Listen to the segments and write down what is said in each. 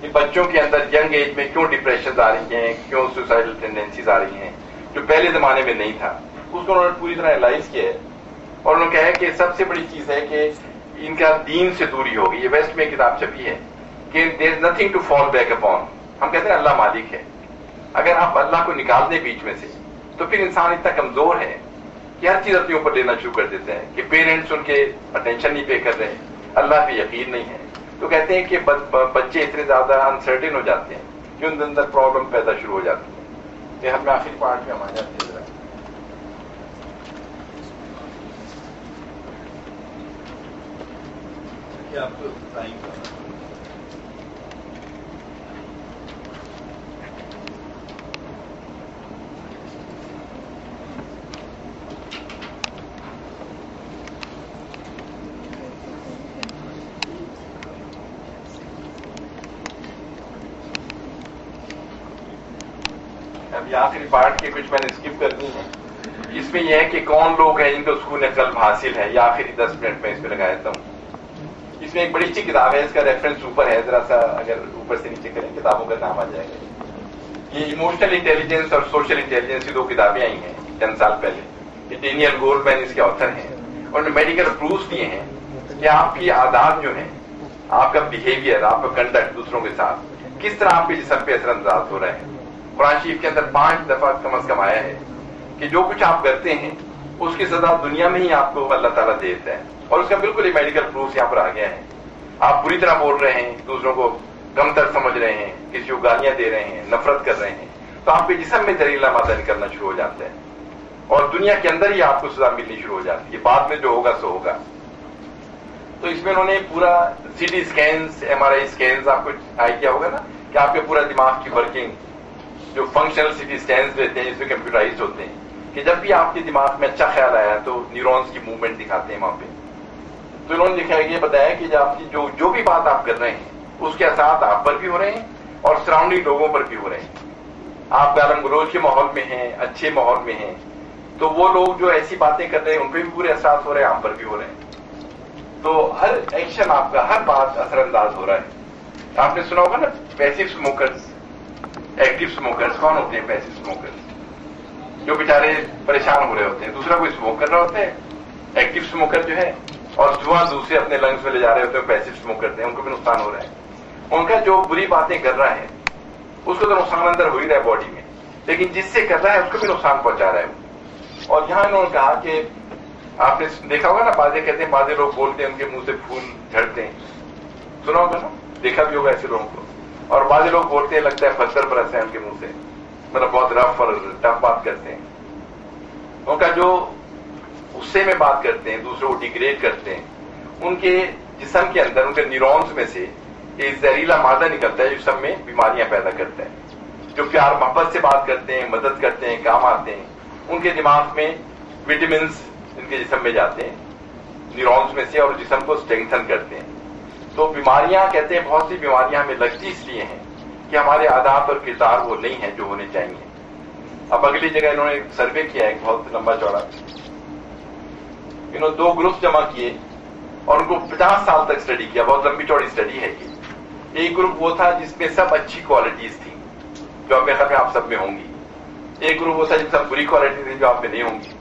کہ بچوں کے اندر ینگ ایج میں کیوں ڈپریشن آ رہی ہیں, کیوں سوسائڈل ٹینڈنسیز آ رہی ہیں, جو پہلے زمانے میں نہیں تھا. اس کو انہوں نے پوری طرح اینالائز کیا ہے اور انہوں نے کہا ہے کہ سب سے بڑی چیز ہے کہ ان کا دین سے دوری ہوگی. یہ ویسٹ میں کتاب چھپی ہے کہ there is nothing to fall back upon. ہم کہتے ہیں اللہ مالک ہے, اگر آپ اللہ کو نکال دیں بیچ میں سے تو پھر انسان اتنا کمزور ہے کہ ہر چیز اپنے اوپر لینا شروع کر دیتے ہیں, کہ پیرنٹس ان کے اٹینشن نہیں پے کر رہے, اللہ پہ یقین نہیں ہے, تو کہتے ہیں کہ بچے اتنے زیادہ انسرٹن ہو جاتے ہیں کہ ان کے اندر پرابلم پیدا شروع ہو جاتی ہے. یہ ہم آخری پارٹ میں ہم آ جاتے ہیں. آپ کو ٹائم ابھی آخری پارٹ کے کچھ میں نے اسکپ کر دی ہیں. اس میں یہ ہے کہ کون لوگ ہیں جن کو سکون قلب حاصل ہے, یہ آخری 10 منٹ میں اس پہ لگا دیتا ہوں. اس میں ایک بڑی اچھی کتاب ہے, اس کا ریفرنس اوپر ہے, ذرا سا اگر اوپر سے نیچے کریں کتابوں کا نام آ جائے گا. یہ ایموشنل انٹیلیجنس اور سوشل انٹیلیجنس کی 2 کتابیں آئی ہیں 10 سال پہلے. یہ ڈینیل گولمین اس کے آتھر ہیں, اور انہوں نے میڈیکل پروفس دیے ہیں کہ آپ کی عادات جو ہیں, آپ کا بیہیویئر, آپ کا کنڈکٹ دوسروں کے ساتھ کس طرح آپ کے جسم پہ اثر انداز ہو رہے ہیں. قرآن شریف کے اندر 5 دفعہ کم از کم آیا ہے کہ جو کچھ آپ کرتے ہیں اس کی سزا دنیا میں ہی آپ کو اللہ تعالیٰ دے دیتا ہے, اور اس کا بالکل ہی میڈیکل پروف یہاں پر آ گیا ہے. آپ بری طرح بول رہے ہیں, دوسروں کو کمتر سمجھ رہے ہیں, کسی کو گالیاں دے رہے ہیں, نفرت کر رہے ہیں, تو آپ کے جسم میں زہریلا مادہ نکلنا شروع ہو جاتا ہے, اور دنیا کے اندر ہی آپ کو سزا ملنی شروع ہو جاتی ہے. بعد میں جو ہوگا سو ہوگا. تو اس میں انہوں نے پورا C T scans, M R I scans آپ کو آئیڈیا ہوگا نا کہ آپ کے پورا دماغ کی ورکنگ, جو فنکشنل سی ٹی اسکینز لیتے ہیں جس میں کمپیوٹرائز ہوتے ہیں, کہ جب بھی آپ کے دماغ میں اچھا خیال آیا تو نیورونز کی موومنٹ دکھاتے ہیں وہاں پہ. تو انہوں نے لکھا یہ بتایا کہ جب آپ کی جو بھی بات آپ کر رہے ہیں اس کے اثرات آپ پر بھی ہو رہے ہیں اور سراؤنڈنگ لوگوں پر بھی ہو رہے ہیں. آپ گالم گلوچ کے ماحول میں ہیں, اچھے ماحول میں ہیں, تو وہ لوگ جو ایسی باتیں کر رہے ہیں ان پہ بھی پورے اثرات ہو رہے ہیں, آپ پر بھی ہو رہے ہیں. تو ہر ایکشن آپ کا, ہر بات اثر انداز ہو رہا ہے. آپ نے سنا ہوگا نا پیسو اسموکرز, ایکٹیو اسموکرز. کون ہوتے ہیں پیسو اسموکرز؟ جو بیچارے پریشان ہو رہے ہوتے ہیں, دوسرا کوئی اسموک کر رہا ہوتا ہے. ایکٹیو اسموکر جو ہے اور دھواں دوسرے اپنے لنگس میں لے جا رہے ہوتے ہیں, پیسو اسموک کرتے ہیں, ان کو بھی نقصان ہو رہا ہے. ان کا جو بری باتیں کر رہا ہے اس کو تو نقصان اندر ہو ہی رہا ہے باڈی میں, لیکن جس سے کر رہا ہے اس کو بھی نقصان پہنچا رہا ہے. اور یہاں انہوں نے کہا کہ آپ نے دیکھا ہوگا نا, بازے کہتے ہیں, بازے لوگ بولتے ہیں ان کے منہ سے پھول جھڑتے ہیں, سنا ہوگا نا, دیکھا بھی ہوگا ایسے لوگوں کو. اور بازے لوگ بولتے ہیں لگتا ہے پتھر برس ہے ان کے منہ سے, مطلب بہت رف اور ٹف بات کرتے ہیں. ان کا جو غصے میں بات کرتے ہیں, دوسروں کو ڈیگریڈ کرتے ہیں, ان کے جسم کے اندر, ان کے نیورونز میں سے ایک زہریلا مادہ نکلتا ہے جو جسم میں بیماریاں پیدا کرتا ہے. جو پیار محبت سے بات کرتے ہیں, مدد کرتے ہیں, کام آتے ہیں, ان کے دماغ میں وٹامنس ان کے جسم میں جاتے ہیں نیورونز میں سے, اور جسم کو اسٹرینگتھن کرتے ہیں. تو بیماریاں کہتے ہیں, بہت سی بیماریاں ہمیں لگتی اس لیے ہیں کہ ہمارے عادات اور کردار وہ نہیں ہیں جو ہونے چاہیے. اب اگلی جگہ انہوں نے ایک سروے کیا ہے بہت لمبا چوڑا. انہوں نے 2 گروپس جمع کیے اور ان کو 50 سال تک اسٹڈی کیا. بہت لمبی چوڑی اسٹڈی ہے یہ. ایک گروپ وہ تھا جس میں سب اچھی کوالٹیز تھیں جو میرے خیال میں آپ سب میں ہوں گی. ایک گروپ وہ تھا جس میں سب بری کوالٹی تھی جو آپ میں نہیں ہوں گی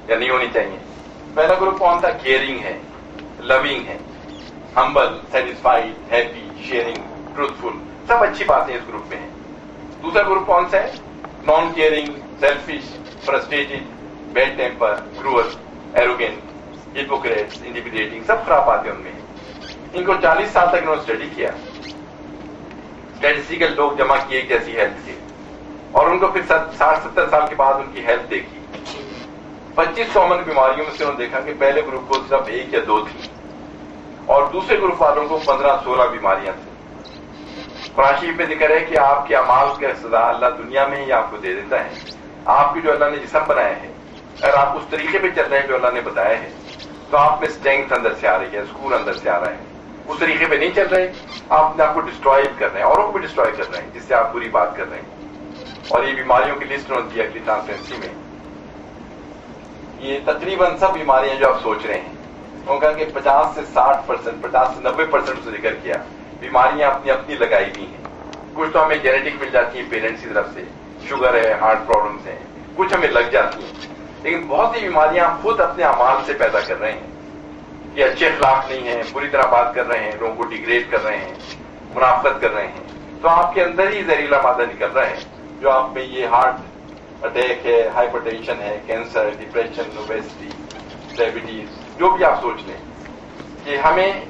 یا نہیں ہونی چاہیے. پہلا گروپ کون تھا؟ کیئرنگ ہے, لونگ ہے, ہمبل, سیٹسفائیڈ, ہیپی, شیئرنگ, ٹروتھفل, سب اچھی باتیں اس گروپ میں ہیں. دوسرا گروپ کون سا ہے؟ Non caring, selfish, frustrated, bad temper, cruel, arrogant, hypocrite, intimidating, سب خراب باتیں ان میں ہیں. ان کو 40 سال تک انہوں نے اسٹڈی کیا, اسٹیٹسٹیکل لوگ جمع کیے جیسی ہیلتھ کے, اور ان کو پھر 60-70 سال کے بعد ان کی ہیلتھ دیکھی. 25 کامن بیماریوں میں سے انہوں نے دیکھا کہ پہلے گروپ کو صرف 1 یا 2 تھی اور دوسرے گروپ والوں کو 15-16 بیماریاں تھیں. قرآن شریف میں ذکر ہے کہ آپ کے اعمال کا سزا اللہ دنیا میں ہی آپ کو دے دیتا ہے. آپ کی جو اللہ نے جسم بنایا ہے, اگر آپ اس طریقے پہ چل رہے ہیں جو اللہ نے بتایا ہے تو آپ میں اسٹرینگتھ اندر سے آ رہی ہے, سکون اندر سے آ رہا ہے. اس طریقے پہ نہیں چل رہے, آپ اپنے آپ کو ڈسٹروائے کر رہے ہیں, اوروں کو بھی ڈسٹروائے کر رہے ہیں جس سے آپ بری بات کر رہے ہیں. اور یہ بیماریوں کی لسٹ انہوں نے دی اگلی ٹرانسپیرنسی میں. یہ تقریباً سب بیماریاں جو آپ سوچ رہے ہیں, انہوں نے کہا کہ 50 سے 60%, 50 سے 90% سے ذکر کیا बीमारियां अपनी अपनी लगाई हुई हैं। कुछ तो हमें जेनेटिक मिल जाती हैं पेरेंट्स की तरफ से, शुगर है, हार्ट प्रॉब्लम्स हैं, कुछ हमें लग जाती हैं, लेकिन बहुत सी बीमारियां हम खुद अपने अमाल से पैदा कर रहे हैं कि अच्छे अखलाक नहीं है, बुरी तरह बात कर रहे हैं, लोगों को डिग्रेड कर रहे हैं, मुनाफत कर रहे हैं, तो आपके अंदर ही जहरीला मादा निकल रहा है जो आप में ये हार्ट अटैक है, हाइपरटेंशन है, कैंसर, डिप्रेशन, ओबेसिटी, डायबिटीज, जो भी आप सोच लें कि हमें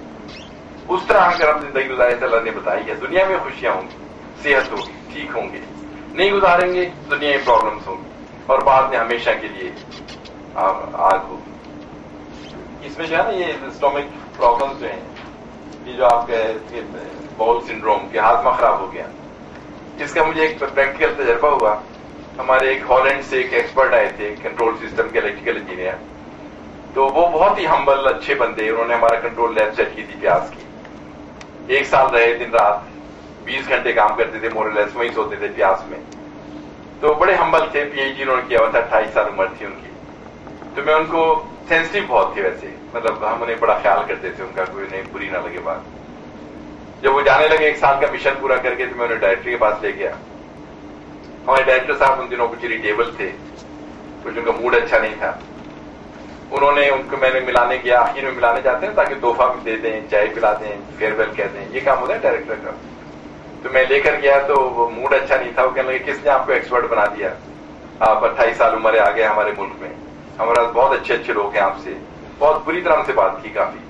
उस तरह अगर हम जिंदगी गुजारे तो अल्लाह ने बताई है दुनिया में खुशियां होंगी, सेहत होगी, ठीक होंगे, नहीं गुजारेंगे दुनिया में प्रॉब्लम्स होंगी और बाद में हमेशा के लिए आग होगी। इसमें जो है ना ये स्टोमिक प्रॉब्लम्स जो हैं, ये जो आपके बाउल सिंड्रोम के हाजमा खराब हो गया, इसका मुझे एक प्रैक्टिकल तजर्बा हुआ। हमारे एक हॉलैंड से एक एक्सपर्ट आए थे कंट्रोल सिस्टम के इलेक्ट्रिकल इंजीनियर, तो वो बहुत ही हम्बल अच्छे बंदे, उन्होंने हमारा कंट्रोल लैब सेट की थी प्याज की। 1 साल रहे, दिन रात 20 घंटे काम करते थे, मोरलेस वहीं सोते थे प्यास में। तो बड़े हम्बल थे, पीएचडी उन्होंने किया हुआ था, 28 साल उम्र थी उनकी। तो मैं उनको सेंसिटिव बहुत थे वैसे, मतलब हम उन्हें बड़ा ख्याल करते थे उनका, कोई उन्हें बुरी ना लगे बात। जब वो जाने लगे 1 साल का मिशन पूरा करके, तो मैं उन्हें डायरेक्टर के पास ले गया। हमारे डायरेक्टर साहब उन दिनों कुछ इरिटेबल थे, कुछ उनका मूड अच्छा नहीं था। उन्होंने उनको, मैंने मिलाने गया, आखिर में मिलाने जाते हैं ताकि तोहफा भी दे दें, चाय पिला दें, फेयरवेल कह दें, ये काम होता है डायरेक्टर का। तो मैं लेकर गया तो वो मूड अच्छा नहीं था, वो कहने लगे किसने आपको एक्सपर्ट बना दिया, आप 28 साल उम्र आ गए हमारे मुल्क में, हमारे पास बहुत अच्छे अच्छे लोग हैं, आपसे बहुत बुरी तरह से बात की काफी।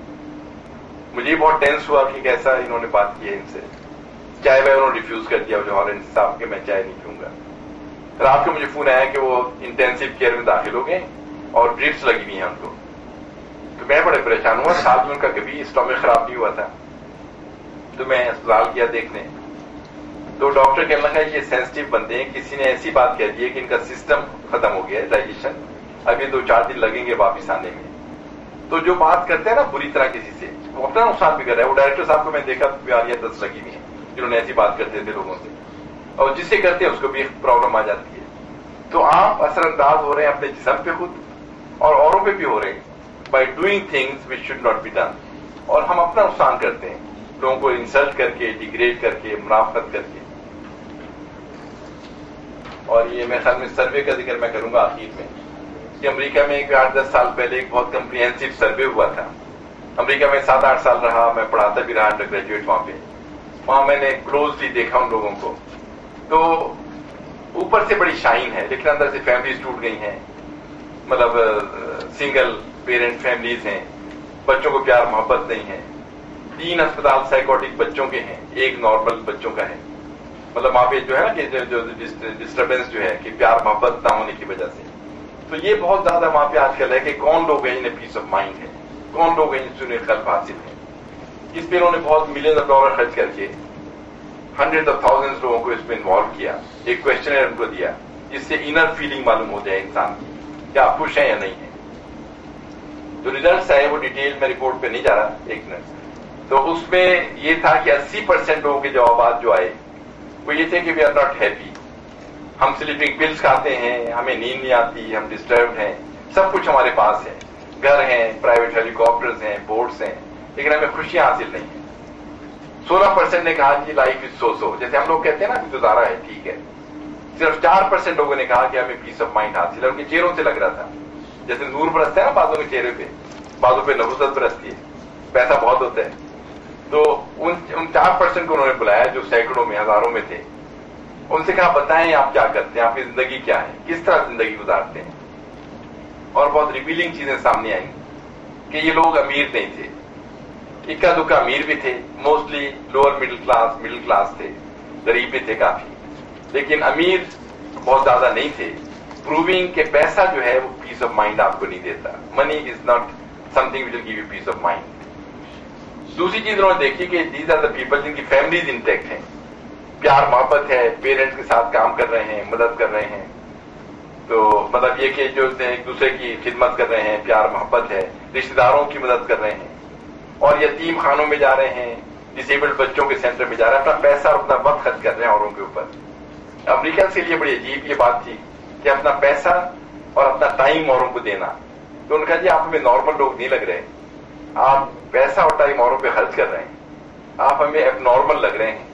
मुझे बहुत टेंस हुआ कि कैसा इन्होंने बात की है इनसे। चाय वाय उन्होंने रिफ्यूज कर दिया, जो हॉलैंड साहब के मैं चाय नहीं पीऊंगा। रात को मुझे फोन आया कि वो इंटेंसिव केयर में दाखिल हो गए और ड्रिप्स लगी हुई हैं उनको। तो मैं बड़े परेशान हुआ, साथ में उनका कभी स्टोमक खराब नहीं हुआ था। तो मैं अस्पताल गया देखने, तो डॉक्टर कहने लगा ये सेंसिटिव बंदे हैं, किसी ने ऐसी बात कह दी है कि इनका सिस्टम खत्म हो गया है, डाइजेशन, अभी 2-4 दिन लगेंगे वापिस आने में। तो जो बात करते हैं ना बुरी तरह किसी से, वो अपना नुकसान भी कर रहा है। वो डायरेक्टर साहब को मैं देखा, बीमारियां 10 लगी हुई हैं जिन्होंने ऐसी बात करते थे लोगों से, और जिससे करते हैं उसको भी एक प्रॉब्लम आ जाती है। तो आप असरअंदाज हो रहे हैं अपने जिस्म पे खुद, और औरों पे भी हो रहे हैं, by doing things which should not be done. और हम अपना नुकसान करते हैं लोगों को इंसल्ट करके, डिग्रेड करके, मुनाफत करके। और ये मैं ख्याल में सर्वे का जिक्र मैं करूंगा आखिर में, कि अमेरिका में 8-10 साल पहले एक बहुत कंप्रिहेंसिव सर्वे हुआ था। अमेरिका में 7-8 साल रहा, मैं पढ़ाता भी रहा, अंडर ग्रेजुएट वहां मैंने क्लोजली देखा उन लोगों को। तो ऊपर से बड़ी शाइन है, लेकिन अंदर से फैमिलीज टूट गई हैं, मतलब सिंगल पेरेंट फैमिलीज हैं, बच्चों को प्यार मोहब्बत नहीं है। 3 अस्पताल साइकोटिक बच्चों के हैं, 1 नॉर्मल बच्चों का है। मतलब वहां पे जो है ना कि जो डिस्टर्बेंस जो है कि प्यार मोहब्बत ना होने की वजह से, तो ये बहुत ज्यादा वहां पे आजकल है कि कौन लोग हैं जिन्हें पीस ऑफ माइंड है, कौन लोग हैं जिन्हें कल्ब हासिल है। इस पे इन्होंने बहुत मिलियन ऑफ डॉलर खर्च करके हंड्रेड ऑफ थाउजेंड्स लोगों को इसमें इन्वॉल्व किया, एक क्वेश्चनर उनको दिया जिससे इनर फीलिंग मालूम हो जाए इंसान की कि आप खुश हैं या नहीं है। जो रिजल्ट आए वो डिटेल में रिपोर्ट पे नहीं जा रहा, 1 मिनट। तो उसमें ये था कि 80% लोगों के जवाब जो आए वो ये थे कि वी आर नॉट हैप्पी, हम स्लीपिंग पिल्स खाते हैं, हमें नींद नहीं आती, हम डिस्टर्ब्ड हैं, सब कुछ हमारे पास है, घर हैं, प्राइवेट हेलीकॉप्टर्स हैं, बोट्स हैं, लेकिन हमें खुशियां हासिल नहीं है। 16% ने कहा कि लाइफ इज सो, जैसे हम लोग कहते हैं ना कि गुजारा है, ठीक है। सिर्फ 4% लोगों ने कहा कि हमें पीस ऑफ माइंड हासिल है। उनके चेहरों से लग रहा था जैसे नूर बरसता है ना बाजों के चेहरे पे, बाजों पे नफरत बरसती है, पैसा बहुत होता है। तो उन 4% को उन्होंने बुलाया जो सैकड़ों में, हजारों में थे। उनसे कहा बताएं आप क्या करते हैं, आपकी जिंदगी क्या है, किस तरह जिंदगी गुजारते हैं। और बहुत रिवीलिंग चीजें सामने आई कि ये लोग अमीर नहीं थे, इक्का दुक्का अमीर भी थे, मोस्टली लोअर मिडिल क्लास थे, गरीब भी थे काफी, लेकिन अमीर बहुत ज्यादा नहीं थे। प्रूविंग के पैसा जो है वो पीस ऑफ माइंड आपको नहीं देता। Money is not something which will give you peace of mind. दूसरी चीज उन्होंने देखी कि दीज आर द पीपल जिनकी फैमिलीज इंटैक्ट हैं, प्यार मोहब्बत है, पेरेंट्स के साथ काम कर रहे हैं, मदद कर रहे हैं। तो मतलब ये कि जो एक दूसरे की खिदमत कर रहे हैं, प्यार मोहब्बत है, रिश्तेदारों की मदद कर रहे हैं, और यतीम खानों में जा रहे हैं, डिसेबल्ड बच्चों के सेंटर में जा रहे हैं, अपना पैसा और अपना वक्त खर्च कर रहे हैं औरों के ऊपर। अमेरिकन के लिए बड़ी अजीब ये बात थी कि अपना पैसा और अपना टाइम औरों को देना। तो उन्होंने कहा जी आप हमें नॉर्मल लोग नहीं लग रहे, आप पैसा और टाइम औरों पे खर्च कर रहे हैं। آپ ہمیں ایب نارمل لگ رہے ہیں.